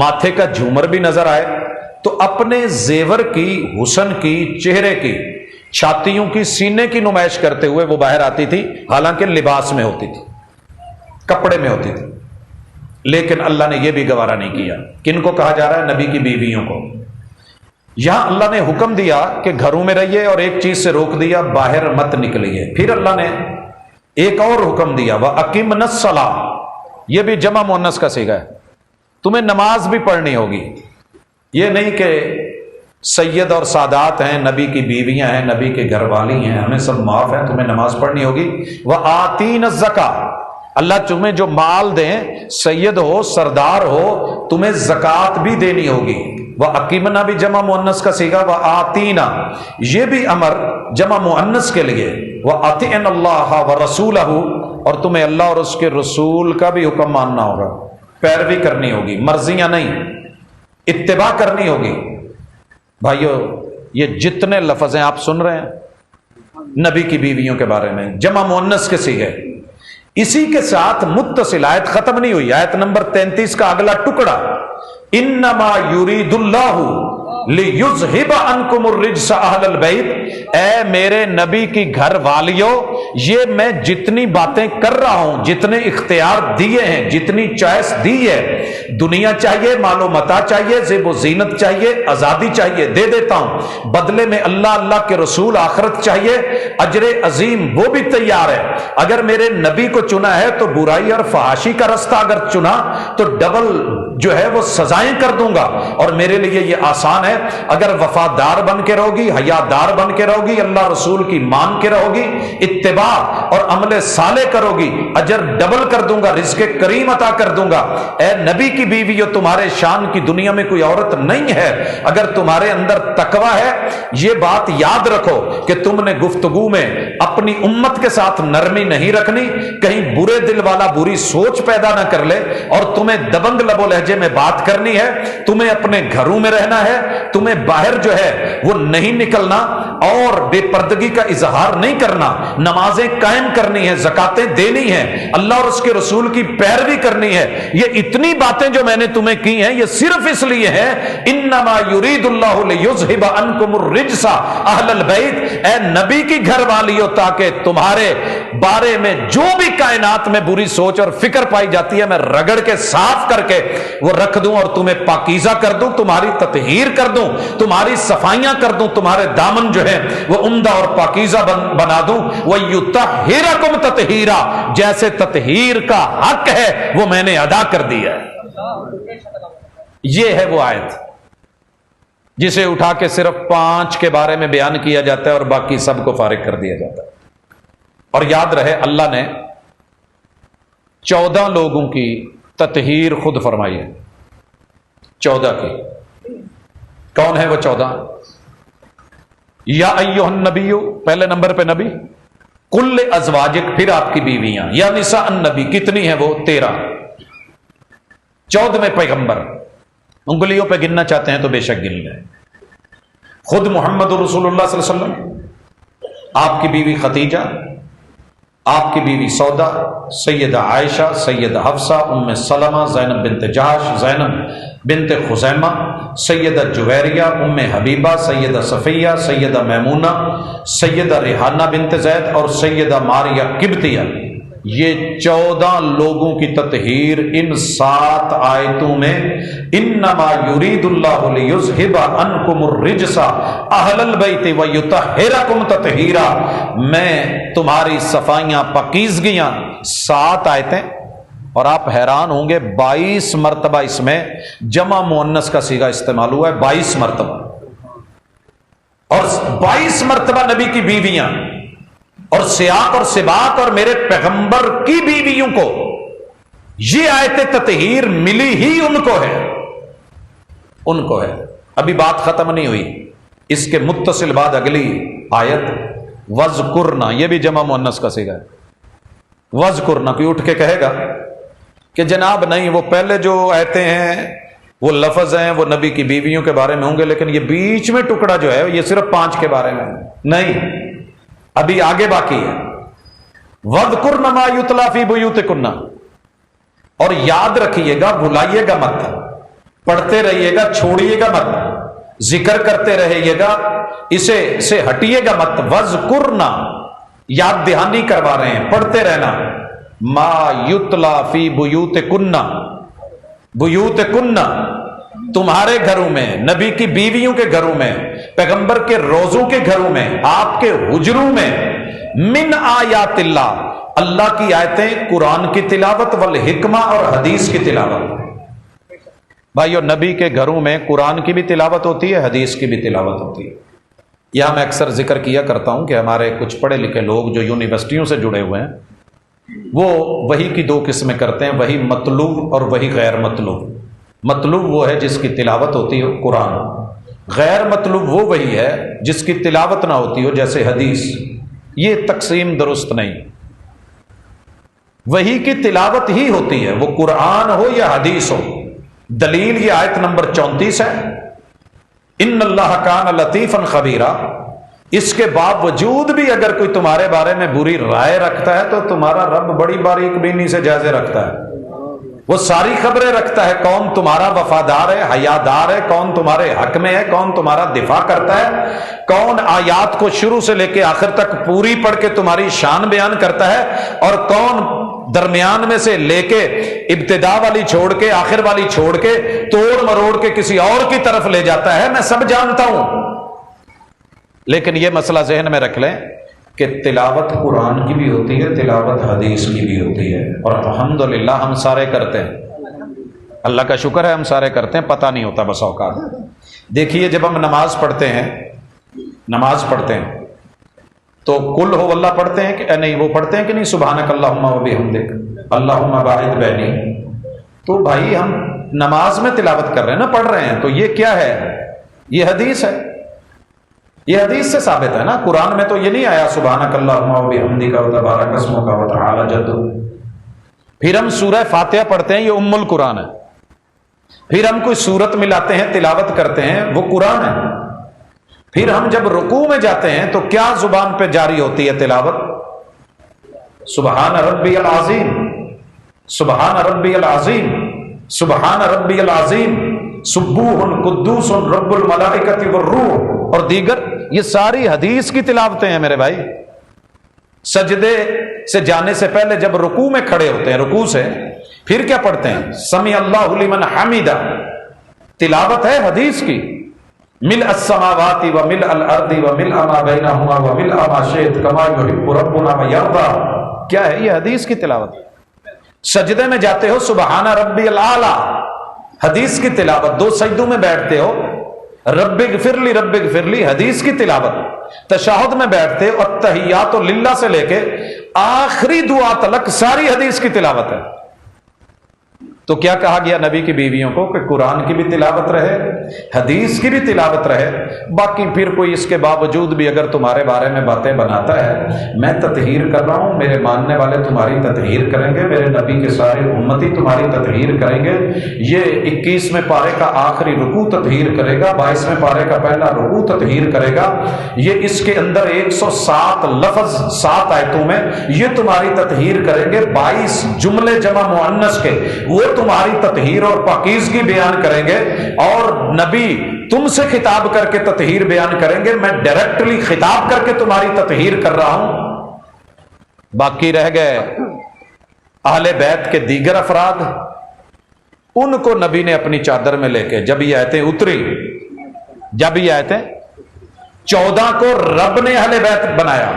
ماتھے کا جھومر بھی نظر آئے۔ تو اپنے زیور کی، حسن کی، چہرے کی، چھاتیوں کی، سینے کی نمائش کرتے ہوئے وہ باہر آتی تھی، حالانکہ لباس میں ہوتی تھی، کپڑے میں ہوتی تھی۔ لیکن اللہ نے یہ بھی گوارا نہیں کیا۔ کن کو کہا جا رہا ہے؟ نبی کی بیویوں کو۔ یہاں اللہ نے حکم دیا کہ گھروں میں رہیے، اور ایک چیز سے روک دیا، باہر مت نکلیے۔ پھر اللہ نے ایک اور حکم دیا، وَأَقِمْنَ الصَّلَاةَ، یہ بھی جمع مؤنث کا صیغہ ہے، تمہیں نماز بھی پڑھنی ہوگی۔ یہ نہیں کہ سید اور سادات ہیں، نبی کی بیویاں ہیں، نبی کے گھر والی ہیں، ہمیں سب معاف ہے، تمہیں نماز پڑھنی ہوگی۔ وَآتِينَ الزَّكَاةَ، اللہ تمہیں جو مال دیں، سید ہو، سردار ہو، تمہیں زکوٰۃ بھی دینی ہوگی۔ وَأَقِمْنَا بھی جمع مؤنث کا صیغہ، وَآتِينَا یہ بھی امر جمع مؤنث کے لیے۔ وَأَطِعْنَ اللَّهَ وَرَسُولَهُ، اور تمہیں اللہ اور اس کے رسول کا بھی حکم ماننا ہوگا، پیروی کرنی ہوگی، مرضیاں نہیں، اتباع کرنی ہوگی۔ بھائیو، یہ جتنے لفظ ہیں آپ سن رہے ہیں نبی کی بیویوں کے بارے میں، جمع مؤنث کے صیغے، اسی کے ساتھ متصل آیت ختم نہیں ہوئی۔ آیت نمبر 33 کا اگلا ٹکڑا، انما یرید اللہ لیذھب عنکم الرجس اہل البیت، اے میرے نبی کی گھر والیوں، یہ میں جتنی باتیں کر رہا ہوں، جتنے اختیار دیے ہیں، جتنی چوائس دی ہے، دنیا چاہیے، مال و متاع چاہیے، زیب و زینت چاہیے، آزادی چاہیے، دے دیتا ہوں، بدلے میں اللہ کے رسول، آخرت چاہیے، اجر عظیم وہ بھی تیار ہے۔ اگر میرے نبی کو چنا ہے تو برائی اور فحاشی کا رستہ اگر چنا تو ڈبل جو ہے وہ سزائیں کر دوں گا، اور میرے لیے یہ آسان ہے۔ اگر وفادار بن کے رہو گی، حیادار بن کے رہو گی، اللہ رسول کی مان کے رہو گی، اتباع اور عمل صالح کرو گی، اجر ڈبل کر دوں گا، رزق کریم عطا کر دوں گا۔ اے نبی کی بیویو، تمہارے شان کی دنیا میں کوئی عورت نہیں ہے اگر تمہارے اندر تقوی ہے۔ یہ بات یاد رکھو کہ تم نے گفتگو میں اپنی امت کے ساتھ نرمی نہیں رکھنی، کہیں برے دل والا بری سوچ پیدا نہ کر لے، اور تمہیں دبنگ لب و لہجے میں بات کرنی ہے، تمہیں اپنے گھروں میں رہنا ہے، تمہیں باہر جو ہے وہ نہیں نکلنا، اور بے پردگی کا اظہار نہیں کرنا، نمازیں قائم کرنی ہیں، زکاتیں دینی ہیں، اللہ اور اس کے رسول کی پیروی کرنی ہے۔ یہ اتنی باتیں جو میں نے تمہیں کی ہیں، یہ صرف اس لیے ہے، انما یرید اللہ لیذھب عنکم الرجس اہل البیت، اے نبی کی گھر والیوں، تاکہ تمہارے بارے میں جو بھی کائنات میں بری سوچ اور فکر پائی جاتی ہے میں رگڑ کے صاف کر کے وہ رکھ دوں، اور تمہیں پاکیزہ کر دوں، تمہاری تطہیر کر دوں، تمہاری صفائیاں کر دوں، تمہارے دامن جو ہے وہ عمدہ اور پاکیزہ بنا دوں۔ وَيُطَهِّرَكُمْ تَطْهِيرًا، جیسے تطہیر کا حق ہے وہ میں نے ادا کر دیا ہے۔ یہ ہے وہ آیت جسے اٹھا کے صرف 5 کے بارے میں بیان کیا جاتا ہے اور باقی سب کو فارغ کر دیا جاتا ہے. اور یاد رہے اللہ نے 14 لوگوں کی تطہیر خود فرمائی ہے. 14 کی. کون ہے وہ 14؟ یا ایھا النبی، پہلے نمبر پہ نبی، کل ازواجک، پھر آپ کی بیویاں، یا نساء النبی، کتنی ہیں وہ؟ 13. 14 پیغمبر. انگلیوں پہ گننا چاہتے ہیں تو بے شک گن لیں. خود محمد رسول اللہ صلی اللہ علیہ وسلم، آپ کی بیوی خدیجہ، آپ کی بیوی سودا، سیدہ عائشہ، سیدہ حفصہ، ام سلمہ، زینب بنت جحش، زینب بنت خزیمہ، سیدہ جویریہ، ام حبیبہ، سیدہ صفیہ، سیدہ میمونہ، سیدہ ریحانہ بنت زید اور سیدہ ماریہ قبطیہ. یہ 14 لوگوں کی تطہیر ان 7 آیتوں میں انما یرید اللہ لیذھب عنکم الرجس اہل البیت ویطہرکم تطہیرا، میں تمہاری صفائیاں پاکیزگیاں. 7 آیتیں، اور آپ حیران ہوں گے 22 مرتبہ اس میں جمع مؤنث کا صیغہ استعمال ہوا ہے. 22 مرتبہ، اور 22 مرتبہ نبی کی بیویاں، اور سیاق اور سباق اور میرے پیغمبر کی بیویوں کو یہ آیت تطہیر ملی ہی ان کو ہے. ان کو ہے. ابھی بات ختم نہیں ہوئی، اس کے متصل بعد اگلی آیت وذکرنا، یہ بھی جمع مؤنث کا صیغہ ہے. وذکرنا، کوئی اٹھ کے کہے گا کہ جناب نہیں، وہ پہلے جو آیتیں ہیں وہ لفظ ہیں، وہ نبی کی بیویوں کے بارے میں ہوں گے، لیکن یہ بیچ میں ٹکڑا جو ہے یہ صرف 5 کے بارے میں نہیں، ابھی آگے باقی ہے. وَاذْكُرْنَ مَا يُتْلَى فِي بُيُوتِكُنَّ، اور یاد رکھیے گا، بھلائیے گا مت، پڑھتے رہیے گا، چھوڑیے گا مت، ذکر کرتے رہیے گا، اسے سے ہٹیے گا مت. وَاذْكُرْنَ، یاد دہانی کروا رہے ہیں، پڑھتے رہنا. مَا يُتْلَى فِي بُيُوتِكُنَّ، بُيُوتِكُنَّ، تمہارے گھروں میں، نبی کی بیویوں کے گھروں میں، پیغمبر کے روزوں کے گھروں میں، آپ کے حجروں میں، من آیات اللہ، اللہ کی آیتیں، قرآن کی تلاوت، والحکمہ، اور حدیث کی تلاوت. بھائیو، نبی کے گھروں میں قرآن کی بھی تلاوت ہوتی ہے، حدیث کی بھی تلاوت ہوتی ہے. یہاں میں اکثر ذکر کیا کرتا ہوں کہ ہمارے کچھ پڑھے لکھے لوگ جو یونیورسٹیوں سے جڑے ہوئے ہیں وہ وحی کی 2 قسمیں کرتے ہیں، وحی مطلوب اور وحی غیر مطلوب. مطلوب وہ ہے جس کی تلاوت ہوتی ہو، قرآن. غیر مطلوب وہ وہی ہے جس کی تلاوت نہ ہوتی ہو، جیسے حدیث. یہ تقسیم درست نہیں. وہی کی تلاوت ہی ہوتی ہے، وہ قرآن ہو یا حدیث ہو. دلیل یہ آیت نمبر 34 ہے، ان اللہ کان لطیفا خبیرا. اس کے باوجود بھی اگر کوئی تمہارے بارے میں بری رائے رکھتا ہے تو تمہارا رب بڑی باریک بینی سے جائزے رکھتا ہے، وہ ساری خبریں رکھتا ہے. کون تمہارا وفادار ہے، حیادار ہے، کون تمہارے حق میں ہے، کون تمہارا دفاع کرتا ہے، کون آیات کو شروع سے لے کے آخر تک پوری پڑھ کے تمہاری شان بیان کرتا ہے، اور کون درمیان میں سے لے کے ابتدا والی چھوڑ کے آخر والی چھوڑ کے توڑ مروڑ کے کسی اور کی طرف لے جاتا ہے. میں سب جانتا ہوں. لیکن یہ مسئلہ ذہن میں رکھ لیں کہ تلاوت قرآن کی بھی ہوتی ہے، تلاوت حدیث کی بھی ہوتی ہے، اور الحمدللہ ہم سارے کرتے ہیں. اللہ کا شکر ہے ہم سارے کرتے ہیں، پتہ نہیں ہوتا بس اوقات. دیکھیے جب ہم نماز پڑھتے ہیں تو قل ہو اللہ پڑھتے ہیں کہ نہیں، وہ پڑھتے ہیں کہ نہیں سبحانک اللہم و بحمدک اللہم باعث بینی. تو بھائی ہم نماز میں تلاوت کر رہے ہیں نا، پڑھ رہے ہیں، تو یہ کیا ہے؟ یہ حدیث ہے. یہ حدیث سے ثابت ہے نا. قرآن میں تو یہ نہیں آیا سبحانک اللہم و بحمدک وتبارک اسمک وتعالی جدک. پھر ہم سورہ فاتحہ پڑھتے ہیں، یہ ام القرآن ہے. پھر ہم کوئی سورت ملاتے ہیں، تلاوت کرتے ہیں، وہ قرآن ہے. پھر ہم جب رکوع میں جاتے ہیں تو کیا زبان پہ جاری ہوتی ہے تلاوت؟ سبحان ربی العظیم، سبحان ربی العظیم، سبحان ربی العظیم، سبوح قدوس رب الملائکۃ والروح، اور دیگر. یہ ساری حدیث کی تلاوتیں ہیں میرے بھائی. سجدے سے جانے سے پہلے جب رکوع میں کھڑے ہوتے ہیں، رکوع سے پھر کیا پڑھتے ہیں؟ سمع اللہ لمن حمیدہ. تلاوت ہے حدیث کی. ملء السماوات وملء الارض وملء ما بینہما وملء ما شئت کما یحب ربنا ویرضی. کیا ہے یہ؟ حدیث کی تلاوت. سجدے میں جاتے ہو سبحان ربی الاعلی، حدیث کی تلاوت، 2 سجدوں میں بیٹھتے ہو، رب اغفر لی حدیث کی تلاوت، تشہد میں بیٹھتے ہو، التحیات للہ سے لے کے آخری دعا تلک ساری حدیث کی تلاوت ہے۔ تو کیا کہا گیا نبی کی بیویوں کو کہ قرآن کی بھی تلاوت رہے، حدیث کی بھی تلاوت رہے، باقی پھر کوئی اس کے باوجود بھی اگر تمہارے بارے میں باتیں بناتا ہے، میں تطہیر کر رہا ہوں، میرے ماننے والے تمہاری تطہیر کریں گے، میرے نبی کے سارے امتی تمہاری تطہیر کریں گے۔ یہ 21ویں پارے کا آخری رکوع تطہیر کرے گا، 22ویں پارے کا پہلا رکوع تطہیر کرے گا، یہ اس کے اندر 107 لفظ 7 آیتوں میں یہ تمہاری تطہیر کریں گے، 22 جملے جمع مؤنث کے وہ تمہاری تطہیر اور پاکیزگی بیان کریں گے، اور نبی تم سے خطاب کر کے تطہیر بیان کریں گے، میں ڈائریکٹلی خطاب کر کے تمہاری تطہیر کر رہا ہوں۔ باقی رہ گئے اہل بیت کے دیگر افراد، ان کو نبی نے اپنی چادر میں لے کے، جب یہ آیتیں اتری، جب یہ آیتیں 14 کو رب نے اہل بیت بنایا،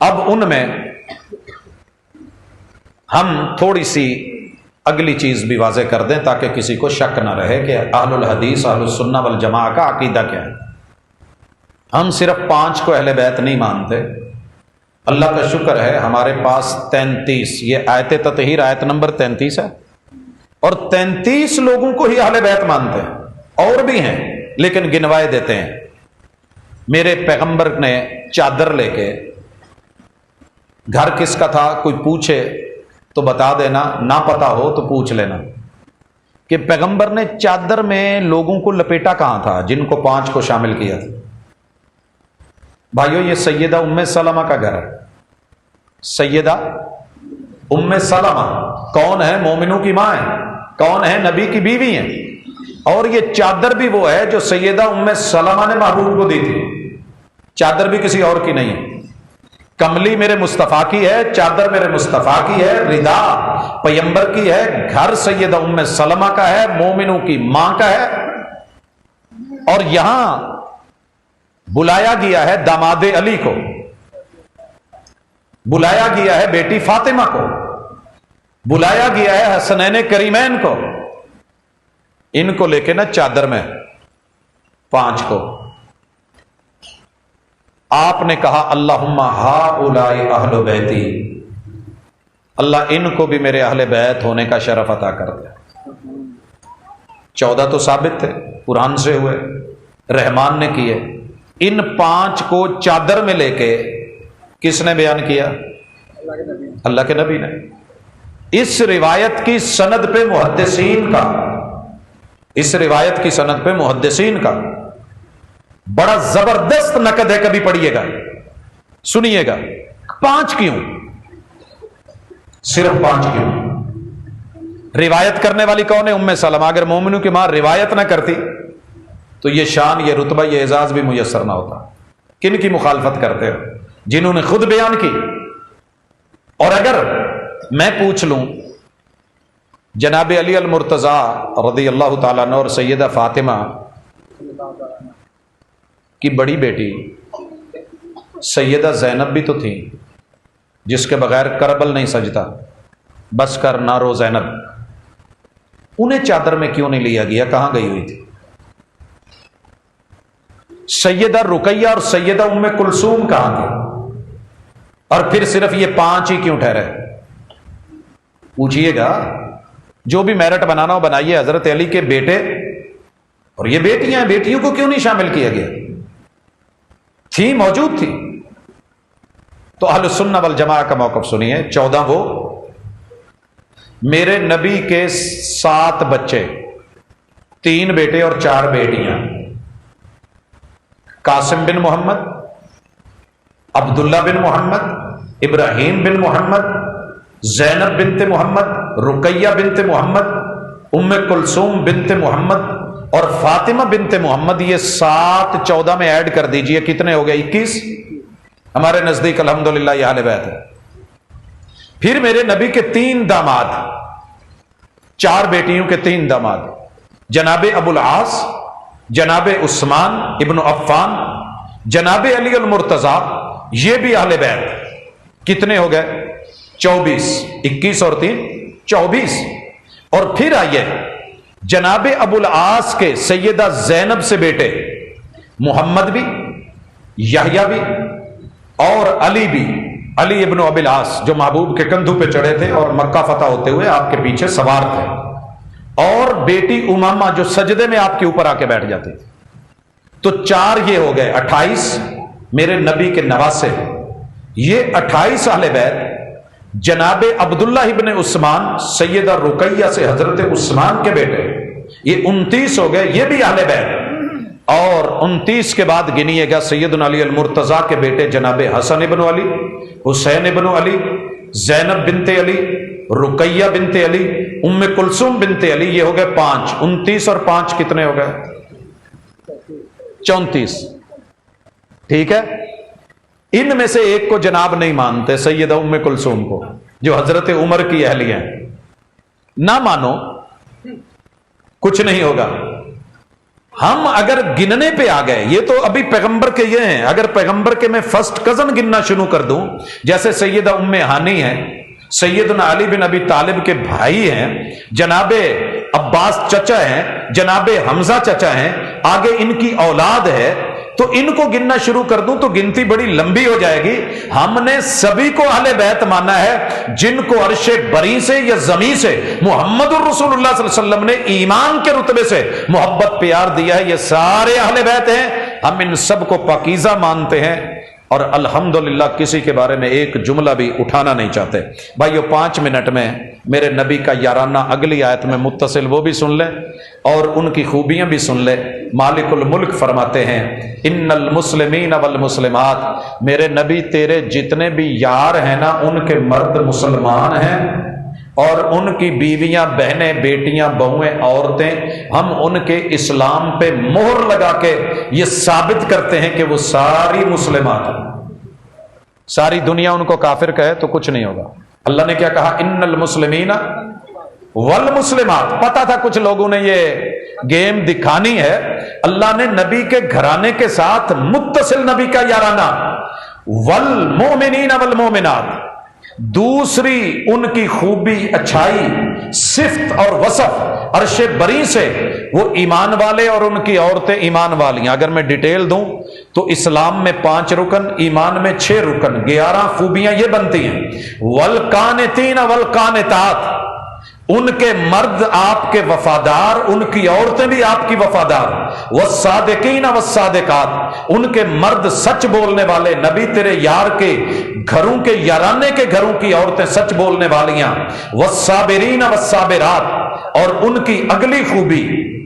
اب ان میں ہم تھوڑی سی اگلی چیز بھی واضح کر دیں تاکہ کسی کو شک نہ رہے کہ اہل الحدیث اہل السنہ والجماع کا عقیدہ کیا ہے۔ ہم صرف 5 کو اہل بیت نہیں مانتے، اللہ کا شکر ہے ہمارے پاس 33، یہ آیت تطہیر آیت نمبر 33 ہے، اور 33 لوگوں کو ہی اہل بیت مانتے ہیں، اور بھی ہیں لیکن گنوائے دیتے ہیں۔ میرے پیغمبر نے چادر لے کے، گھر کس کا تھا کوئی پوچھے تو بتا دینا، نہ پتا ہو تو پوچھ لینا کہ پیغمبر نے چادر میں لوگوں کو لپیٹا کہاں تھا جن کو 5 کو شامل کیا تھا؟ بھائیو یہ سیدہ ام سلمہ کا گھر ہے۔ سیدہ ام سلمہ کون ہے؟ مومنوں کی ماں ہے، کون ہے؟ نبی کی بیوی ہیں، اور یہ چادر بھی وہ ہے جو سیدہ ام سلمہ نے محبوب کو دی تھی، چادر بھی کسی اور کی نہیں ہے۔ کملی میرے مصطفیٰ کی ہے، چادر میرے مصطفیٰ کی ہے، ردا پیمبر کی ہے، گھر سیدہ ام سلمہ کا ہے، مومنوں کی ماں کا ہے، اور یہاں بلایا گیا ہے داماد علی کو، بلایا گیا ہے بیٹی فاطمہ کو، بلایا گیا ہے حسنین کریمین کو، ان کو لے کے نا چادر میں 5 کو آپ نے کہا اللہم ہؤلاء اہل بیتی، اللہ ان کو بھی میرے اہل بیت ہونے کا شرف عطا کر دے۔ 14 تو ثابت تھے، قرآن سے ہوئے، رحمان نے کیے، ان 5 کو چادر میں لے کے کس نے بیان کیا؟ اللہ کے نبی نے۔ اس روایت کی سند پہ محدثین کا، اس روایت کی سند پہ محدثین کا بڑا زبردست نقد ہے، کبھی پڑھیے گا، سنیے گا۔ 5 کیوں؟ صرف 5 کیوں؟ روایت کرنے والی کون ہے؟ ام سلمہ۔ اگر مومنوں کی ماں روایت نہ کرتی تو یہ شان، یہ رتبہ، یہ اعزاز بھی میسر نہ ہوتا۔ کن کی مخالفت کرتے ہو؟ جنہوں نے خود بیان کی۔ اور اگر میں پوچھ لوں جناب علی المرتضیٰ رضی اللہ تعالیٰ عنہ اور سیدہ فاطمہ کی بڑی بیٹی سیدہ زینب بھی تو تھی، جس کے بغیر کربل نہیں سجتا، بس کر نہ رو زینب، انہیں چادر میں کیوں نہیں لیا گیا؟ کہاں گئی ہوئی تھی؟ سیدہ رقیہ اور سیدہ ام کلثوم کہاں تھی؟ اور پھر صرف یہ 5 ہی کیوں ٹھہرے؟ پوچھئے گا، جو بھی میرٹ بنانا ہو بنائیے۔ حضرت علی کے بیٹے اور یہ بیٹیاں ہیں، بیٹیوں کو کیوں نہیں شامل کیا گیا؟ تھی، موجود تھی۔ تو اہل سنہ والجماع کا موقف سنیے۔ 14 وہ میرے نبی کے 7 بچے، 3 بیٹے اور 4 بیٹیاں، قاسم بن محمد، عبداللہ بن محمد، ابراہیم بن محمد، زینب بنت محمد، رقیہ بنت محمد، ام کلثوم بنت محمد اور فاطمہ بنت محمد، یہ 7 14 میں ایڈ کر دیجئے، کتنے ہو گئے؟ 21۔ ہمارے نزدیک الحمدللہ یہ اہل بیت ہے۔ پھر میرے نبی کے 3 داماد، 4 بیٹیوں کے 3 داماد، جناب ابو العاص، جناب عثمان ابن عفان، جناب علی المرتضیٰ، یہ بھی اہل بیت۔ کتنے ہو گئے؟ 24۔ 21 اور 3 24۔ اور پھر آئیے جناب ابو العاص کے سیدہ زینب سے بیٹے محمد بھی، یحییٰ بھی اور علی بھی، علی ابن ابی العاص جو محبوب کے کندھوں پہ چڑھے تھے اور مکہ فتح ہوتے ہوئے آپ کے پیچھے سوار تھے، اور بیٹی امامہ جو سجدے میں آپ کے اوپر آ کے بیٹھ جاتی تھی. تو 4 یہ ہو گئے 28 میرے نبی کے نواسے. یہ 28 اہل بیت جناب عبداللہ ابن عثمان سیدہ رقیہ سے حضرت عثمان کے بیٹے، یہ 29 ہو گئے، یہ بھی اہل بیت. اور 29 کے بعد گنیے گا سیدنا علی المرتضیٰ کے بیٹے جناب حسن ابن علی، حسین ابن علی، زینب بنت علی، رقیہ بنت علی، ام کلثوم بنت علی. یہ ہو گئے 5. 29 اور 5 کتنے ہو گئے؟ 34. ٹھیک ہے. ان میں سے ایک کو جناب نہیں مانتے، سیدہ ام کلثوم کو جو حضرت عمر کی اہلیہ ہیں. نہ مانو، کچھ نہیں ہوگا. ہم اگر گننے پہ آ گئے، یہ تو ابھی پیغمبر کے یہ ہیں، اگر پیغمبر کے میں فرسٹ کزن گننا شروع کر دوں، جیسے سیدہ ام ہانی ہیں، سیدنا علی بن ابی طالب کے بھائی ہیں، جناب عباس چچا ہیں، جناب حمزہ چچا ہیں، آگے ان کی اولاد ہے، تو ان کو گننا شروع کر دوں تو گنتی بڑی لمبی ہو جائے گی. ہم نے سبھی کو اہل بیت مانا ہے جن کو عرش بری سے یا زمین سے محمد الرسول اللہ صلی اللہ علیہ وسلم نے ایمان کے رتبے سے محبت پیار دیا ہے، یہ سارے اہل بیت ہیں. ہم ان سب کو پاکیزہ مانتے ہیں اور الحمدللہ کسی کے بارے میں ایک جملہ بھی اٹھانا نہیں چاہتے. بھائیو 5 منٹ میں میرے نبی کا یارانہ اگلی آیت میں متصل وہ بھی سن لیں اور ان کی خوبیاں بھی سن لیں. مالک الملک فرماتے ہیں ان المسلمین والمسلمات، میرے نبی تیرے جتنے بھی یار ہیں نا ان کے مرد مسلمان ہیں اور ان کی بیویاں، بہنیں، بیٹیاں، بہویں، عورتیں، ہم ان کے اسلام پہ مہر لگا کے یہ ثابت کرتے ہیں کہ وہ ساری مسلمات ہیں. ساری دنیا ان کو کافر کہے تو کچھ نہیں ہوگا. اللہ نے کیا کہا؟ ان المسلمین والمسلمات. پتا تھا کچھ لوگوں نے یہ گیم دکھانی ہے. اللہ نے نبی کے گھرانے کے ساتھ متصل نبی کا یارانہ، والمؤمنین والمؤمنات. دوسری ان کی خوبی، اچھائی، صفت اور وصف عرش بری سے وہ ایمان والے اور ان کی عورتیں ایمان والیاں. اگر میں ڈیٹیل دوں تو اسلام میں 5 رکن، ایمان میں 6 رکن، 11 خوبیاں یہ بنتی ہیں. والقانتین والقانتات، ان کے مرد آپ کے وفادار، ان کی عورتیں بھی آپ کی وفادار. والصادقین والصادقات، ان کے مرد سچ بولنے والے، نبی تیرے یار کے گھروں کے یارانے کے گھروں کی عورتیں سچ بولنے والیاں. والصابرین والصابرات، اور ان کی اگلی خوبی،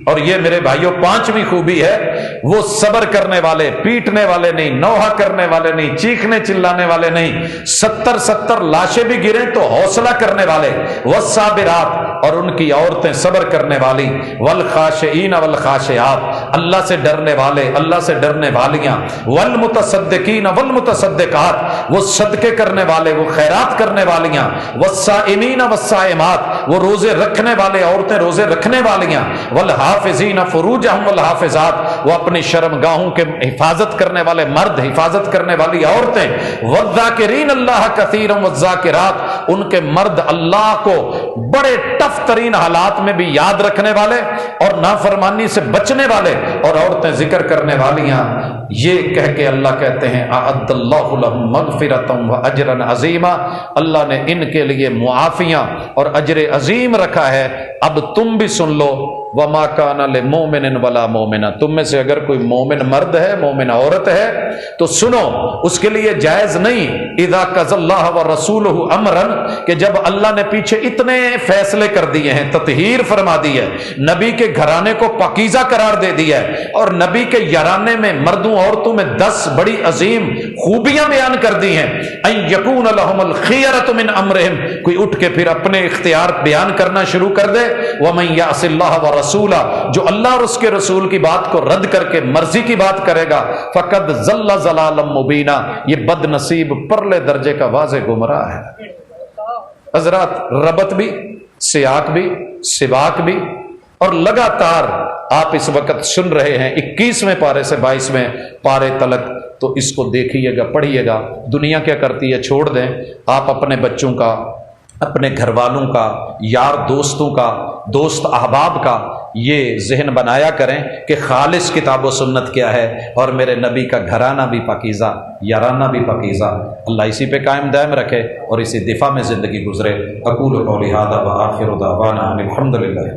اور یہ میرے بھائیوں 5ویں خوبی ہے، وہ صبر کرنے والے، پیٹنے والے نہیں، نوحہ کرنے والے نہیں، چیخنے چلانے والے نہیں، 70 لاشیں بھی گریں تو حوصلہ کرنے والے. والصابرات، اور ان کی عورتیں صبر کرنے والی. والخاشعین والخاشعات، اللہ سے ڈرنے والے، اللہ سے ڈرنے والیاں. والمتصدقین والمتصدقات، وہ صدقے کرنے والے، وہ خیرات کرنے والیاں. والصائمین والصائمات، وہ روزے رکھنے والے، عورتیں روزے رکھنے والیاں. والحافظین فروجہم والحافظات، وہ اپنی شرمگاہوں کے حفاظت کرنے والے مرد، حفاظت کرنے والی عورتیں. والذاکرین اللہ کثیرا والذاکرات، ان کے مرد اللہ کو بڑے ٹف ترین حالات میں بھی یاد رکھنے والے اور نافرمانی سے بچنے والے، اور عورتیں ذکر کرنے والیاں. یہ کہہ کے اللہ کہتے ہیں اعد اللہ لہم مغفرۃ واجرا عظیما، اللہ نے ان کے لیے معافیاں اور اجر عظیم رکھا ہے. اب تم بھی سن لو. وما کان لمؤمن ولا مؤمنہ، تم میں سے اگر کوئی مومن مرد ہے، مومن عورت ہے تو سنو، اس کے لیے جائز نہیں اذا قضى اللہ ورسولہ امرا، کہ جب اللہ نے پیچھے اتنے فیصلے کر دیے ہیں، تطہیر فرما دی ہے، نبی کے گھرانے کو پاکیزہ قرار دے دیا ہے، اور نبی کے یارانے میں مردوں عورتوں میں 10 بڑی عظیم خوبیاں بیان کر دی ہیں. ان یکون لهم الخیرۃ من امرہم، کوئی اٹھ کے پھر اپنے اختیار بیان کرنا شروع کر دے. ومن یعص اللہ ورسولہ، جو اللہ اور اس کے رسول کی بات کو رد کر کے مرضی کی بات کرے گا، فقد ضل ضلالا مبینا، یہ بد نصیب پرلے درجے کا واضح گمراہ ہے. حضرات ربط بھی، سیاق بھی، سباق بھی، اور لگاتار آپ اس وقت سن رہے ہیں 21ویں پارے سے 22ویں پارے تلک، تو اس کو دیکھیے گا، پڑھیے گا. دنیا کیا کرتی ہے چھوڑ دیں. آپ اپنے بچوں کا اپنے گھر والوں کا، یار دوستوں کا، دوست احباب کا یہ ذہن بنایا کریں کہ خالص کتاب و سنت کیا ہے اور میرے نبی کا گھرانہ بھی پاکیزہ، یارانہ بھی پاکیزہ۔ اللہ اسی پہ قائم دائم رکھے اور اسی دفاع میں زندگی گزرے۔ اقول قولی ھذا وآخر دعوانا ان الحمد للہ۔